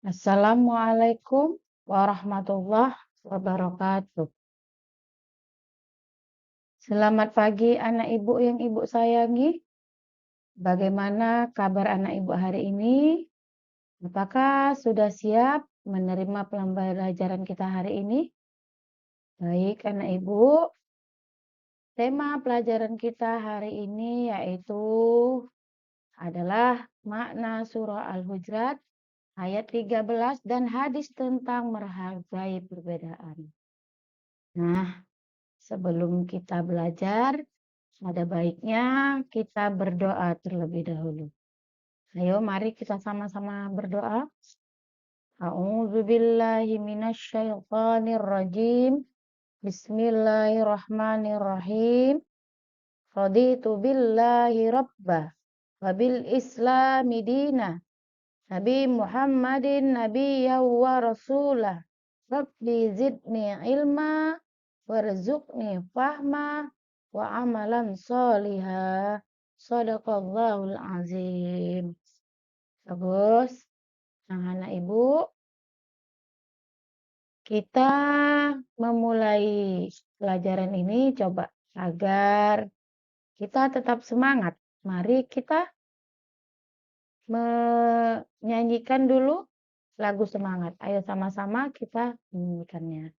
Assalamualaikum warahmatullahi wabarakatuh. Selamat pagi anak ibu yang ibu sayangi. Bagaimana kabar anak ibu hari ini? Apakah sudah siap menerima pembelajaran kita hari ini? Baik anak ibu, tema pelajaran kita hari ini yaitu adalah makna surah Al-Hujurat ayat 13 dan hadis tentang menghargai perbedaan. Nah, sebelum kita belajar, ada baiknya kita berdoa terlebih dahulu. Ayo mari kita sama-sama berdoa. A'udzubillahi minasyaitonirrajim. Bismillahirrahmanirrahim. Raditu billahi rabbah wa bil islami dina. Nabi Muhammadin nabiyya wa rasulah. Rabbi zidni ilma warzuqni fahma wa amalan solihah. Shadaqallahul azim. Bagus. Nah, anak ibu, kita memulai pelajaran ini coba agar kita tetap semangat. Mari kita menyanyikan dulu lagu semangat. Ayo sama-sama kita menyanyikannya.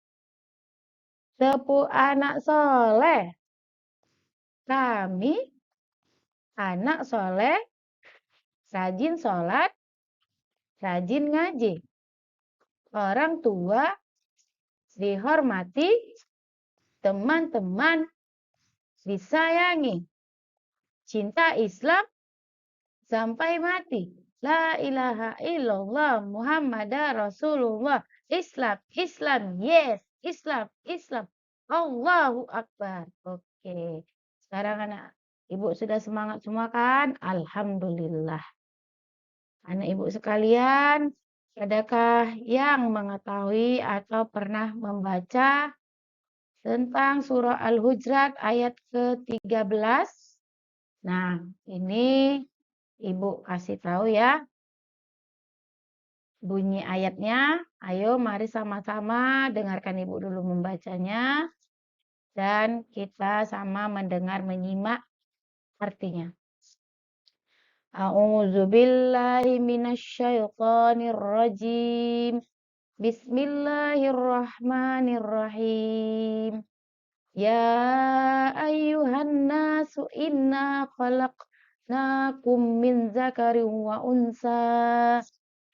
Tepu anak soleh. Kami anak soleh, rajin sholat, rajin ngaji. Orang tua dihormati, teman-teman disayangi. Cinta Islam sampai mati. La ilaha illallah Muhammadar Rasulullah. Islam, Islam, yes. Islam, Islam. Allahu Akbar. Oke. Sekarang anak ibu sudah semangat semua kan? Alhamdulillah. Anak ibu sekalian, adakah yang mengetahui atau pernah membaca tentang surah Al-Hujurat ayat ke-13? Nah, ini ibu kasih tahu ya bunyi ayatnya. Ayo mari sama-sama dengarkan ibu dulu membacanya dan kita sama mendengar menyimak artinya. A'udzu billahi minasyaitonir rajim. Bismillahirrahmanirrahim. Ya ayyuhan nasu inna khalaqnakum min zakarin wa unsa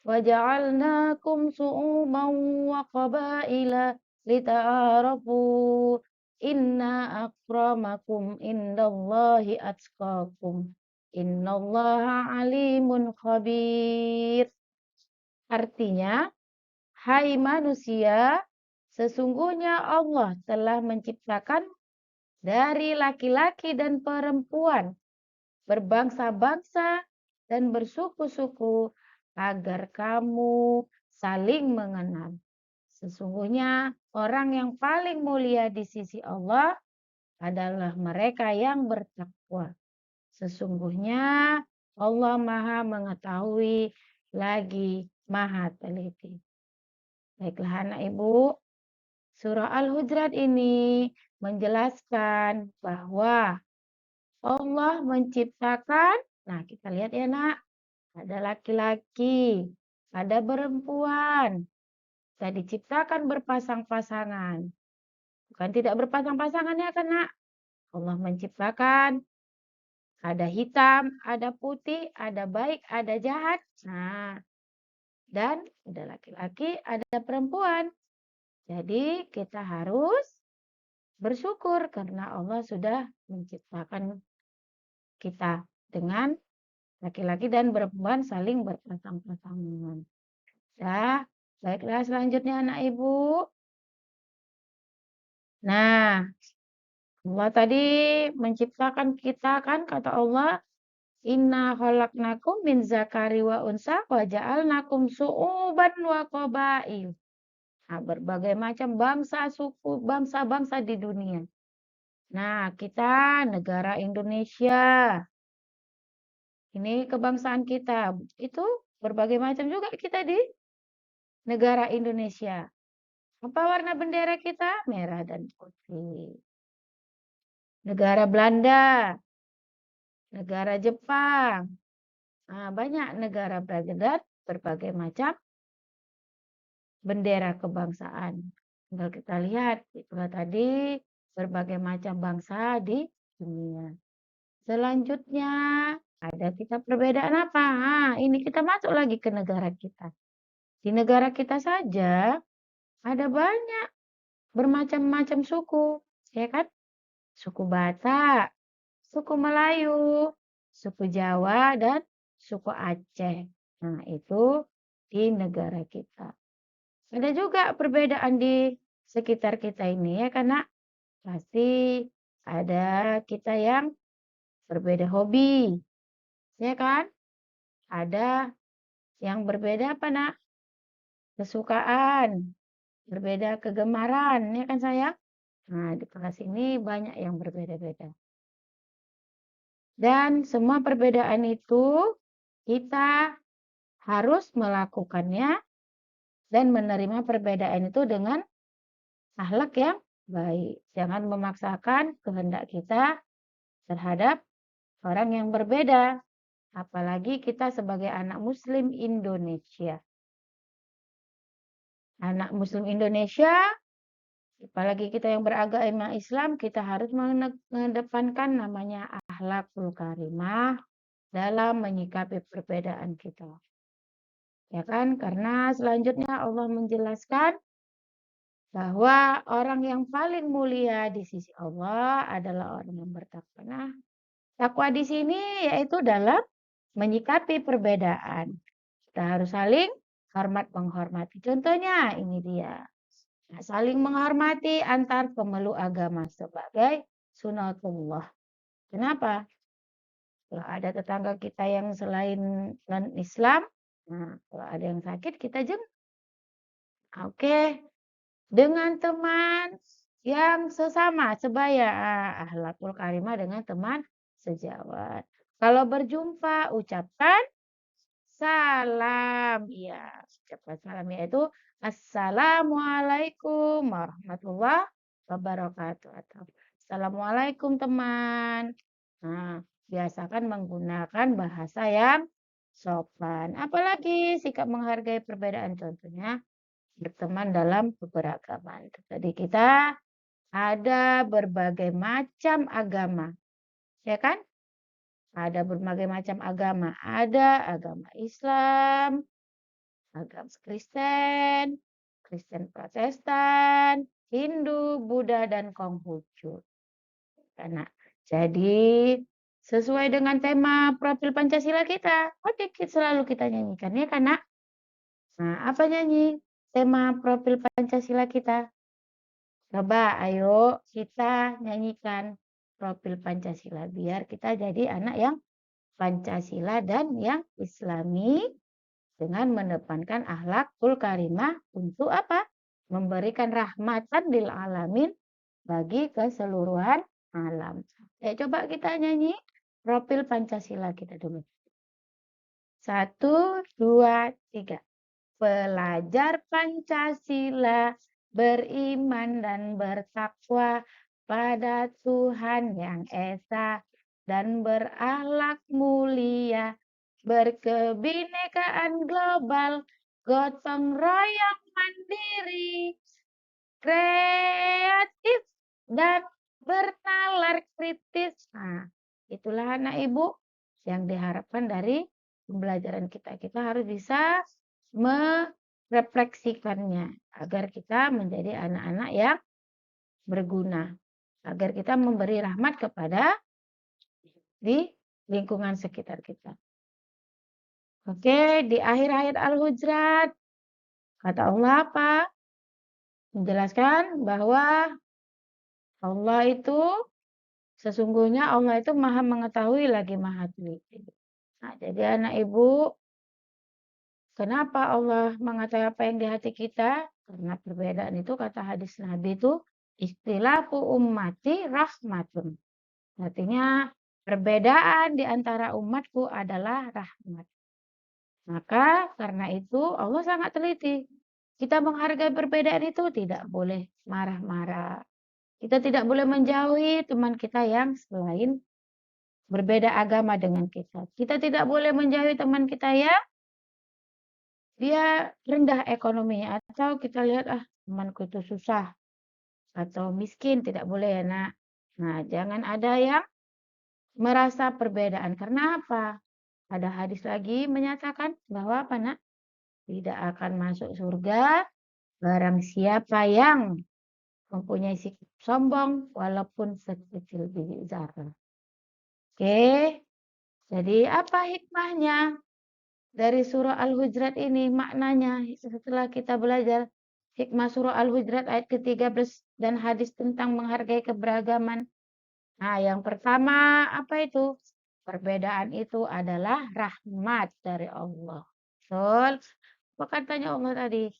wa ja'alnakum su'uban wa qabaila lita'arafu inna akramakum indallahi atqakum innallaha alimun khabir. Artinya, hai manusia, sesungguhnya Allah telah menciptakan dari laki-laki dan perempuan, berbangsa-bangsa dan bersuku-suku agar kamu saling mengenal. Sesungguhnya orang yang paling mulia di sisi Allah adalah mereka yang bertakwa. Sesungguhnya Allah Maha mengetahui lagi Maha teliti. Baiklah anak ibu, surah Al-Hujurat ini menjelaskan bahwa Allah menciptakan, nah kita lihat ya nak, ada laki-laki, ada perempuan, kita diciptakan berpasang-pasangan. Bukan tidak berpasang-pasangan ya kan nak, Allah menciptakan ada hitam, ada putih, ada baik, ada jahat. Nah, dan ada laki-laki, ada perempuan. Jadi kita harus bersyukur karena Allah sudah menciptakan kita dengan laki-laki dan perempuan saling berpasang-pasangan. Ya, baiklah selanjutnya anak ibu. Nah, Allah tadi menciptakan kita kan kata Allah, Inna khalaqnakum min zakari wa unsa wa ja'alnakum su'uban wa qabail. Nah, berbagai macam bangsa, suku, bangsa-bangsa di dunia. Nah, kita negara Indonesia. Ini kebangsaan kita. Itu berbagai macam juga kita negara Indonesia. Apa warna bendera kita? Merah dan putih. Negara Belanda, negara Jepang. Nah, banyak negara berbagai macam bendera kebangsaan. Tinggal kita lihat, itulah tadi berbagai macam bangsa di dunia. Selanjutnya, ada kita perbedaan apa? Nah, ini kita masuk lagi ke negara kita. Di negara kita saja ada banyak bermacam-macam suku, ya kan? Suku Batak, suku Melayu, suku Jawa, dan suku Aceh. Nah, itu di negara kita. Ada juga perbedaan di sekitar kita ini ya, karena pasti ada kita yang berbeda hobi, ya kan? Ada yang berbeda apa nak? Kesukaan, berbeda kegemaran, ya kan sayang? Nah, di kelas ini banyak yang berbeda-beda. Dan semua perbedaan itu kita harus melakukannya dan menerima perbedaan itu dengan akhlak yang baik. Jangan memaksakan kehendak kita terhadap orang yang berbeda. Apalagi kita sebagai anak muslim Indonesia. Anak muslim Indonesia, apalagi kita yang beragama Islam, kita harus mengedepankan namanya akhlakul karimah dalam menyikapi perbedaan kita. Ya kan? Karena selanjutnya Allah menjelaskan bahwa orang yang paling mulia di sisi Allah adalah orang yang bertakwa. Nah, takwa di sini yaitu dalam menyikapi perbedaan. Kita harus saling hormat menghormati. Contohnya ini dia. Nah, saling menghormati antar pemeluk agama sebagai sunatullah. Kenapa? Kalau ada tetangga kita yang selain non-Islam, nah, kalau ada yang sakit kita jenguk. Oke, dengan teman yang sesama sebaya, akhlakul karimah dengan teman sejawat. Kalau berjumpa ucapkan salam. Ya, ucapkan salam yaitu assalamualaikum warahmatullahi wabarakatuh atau assalamualaikum teman. Nah, biasakan menggunakan bahasa yang sopan. Apalagi sikap menghargai perbedaan, contohnya berteman dalam keberagaman. Jadi kita ada berbagai macam agama, ya kan? Ada berbagai macam agama. Ada agama Islam, agama Kristen, Kristen Protestan, Hindu, Buddha, dan Konghucu. Karena jadi sesuai dengan tema profil Pancasila kita, oke selalu kita nyanyikan ya karena. Nah, apa nyanyi tema profil Pancasila kita? Coba ayo kita nyanyikan profil Pancasila biar kita jadi anak yang Pancasila dan yang Islami dengan mendepankan akhlakul karimah untuk apa? Memberikan rahmatan lil alamin bagi keseluruhan alam. Ya, coba kita nyanyi profil Pancasila kita dulu. 1, 2, 3. Pelajar Pancasila beriman dan bertakwa pada Tuhan yang Esa dan berakhlak mulia, berkebinekaan global, gotong royong mandiri, kreatif dan bernalar kritis. Nah, itulah anak ibu yang diharapkan dari pembelajaran kita. Kita harus bisa merefleksikannya agar kita menjadi anak-anak yang berguna, agar kita memberi rahmat kepada di lingkungan sekitar kita. Oke, di akhir ayat Al-Hujurat kata Allah apa? Menjelaskan bahwa Allah itu sesungguhnya Allah itu maha mengetahui lagi maha teliti. Nah, jadi anak ibu, kenapa Allah mengetahui apa yang di hati kita? Karena perbedaan itu kata hadis Nabi itu istilahu ummati rahmatun. Artinya perbedaan di antara umatku adalah rahmat. Maka karena itu Allah sangat teliti. Kita menghargai perbedaan itu tidak boleh marah-marah. Kita tidak boleh menjauhi teman kita yang selain berbeda agama dengan kita. Kita tidak boleh menjauhi teman kita yang dia rendah ekonominya atau kita lihat temanku itu susah atau miskin, tidak boleh ya nak. Nah, jangan ada yang merasa perbedaan. Karena apa? Ada hadis lagi menyatakan bahwa apa nak? Tidak akan masuk surga barang siapa yang mempunyai sikap sombong walaupun sekecil biji zarah. Oke, jadi apa hikmahnya dari surah Al-Hujurat ini? Maknanya setelah kita belajar hikmah surah Al-Hujurat ayat ke-13 dan hadis tentang menghargai keberagaman. Nah, yang pertama apa itu? Perbedaan itu adalah rahmat dari Allah. Betul. Apa katanya Allah tadi?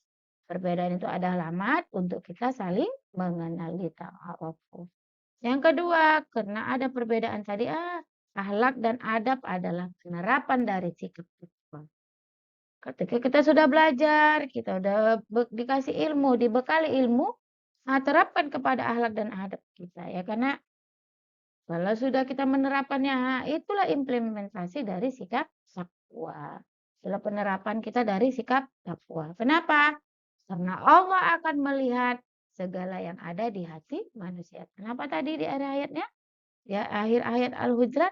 Perbedaan itu adalah rahmat untuk kita saling mengenali ta'aruf. Yang kedua, karena ada perbedaan tadi, akhlak dan adab adalah penerapan dari sikap kita. Ketika kita sudah belajar, kita sudah dikasih ilmu, dibekali ilmu, terapkan kepada akhlak dan adab kita ya. Karena kalau sudah kita menerapkannya, itulah implementasi dari sikap takwa. Itulah penerapan kita dari sikap takwa. Kenapa? Karena Allah akan melihat segala yang ada di hati manusia. Kenapa tadi di akhir ayatnya? Ya, akhir ayat Al-Hujurat.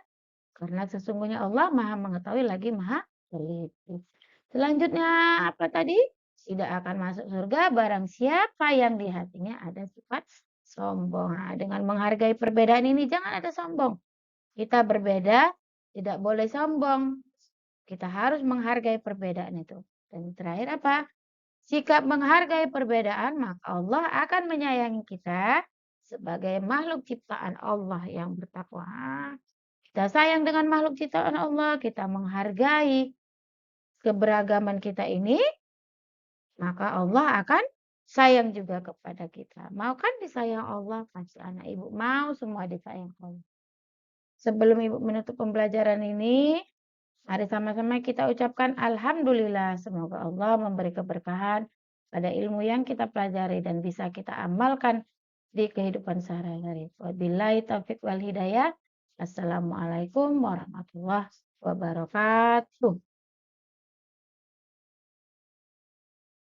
Karena sesungguhnya Allah Maha mengetahui lagi Maha teliti. Selanjutnya apa tadi? Tidak akan masuk surga barang siapa yang di hatinya ada sifat sombong. Nah, dengan menghargai perbedaan ini jangan ada sombong. Kita berbeda, tidak boleh sombong. Kita harus menghargai perbedaan itu. Dan terakhir apa? Sikap menghargai perbedaan, maka Allah akan menyayangi kita sebagai makhluk ciptaan Allah yang bertakwa. Kita sayang dengan makhluk ciptaan Allah, kita menghargai keberagaman kita ini, maka Allah akan sayang juga kepada kita. Mau kan disayang Allah, pasti anak ibu mau semua disayang Allah. Sebelum ibu menutup pembelajaran ini, mari sama-sama kita ucapkan Alhamdulillah. Semoga Allah memberi keberkahan pada ilmu yang kita pelajari dan bisa kita amalkan di kehidupan sehari-hari. Wabillahi taufiq wal hidayah. Assalamualaikum warahmatullahi wabarakatuh.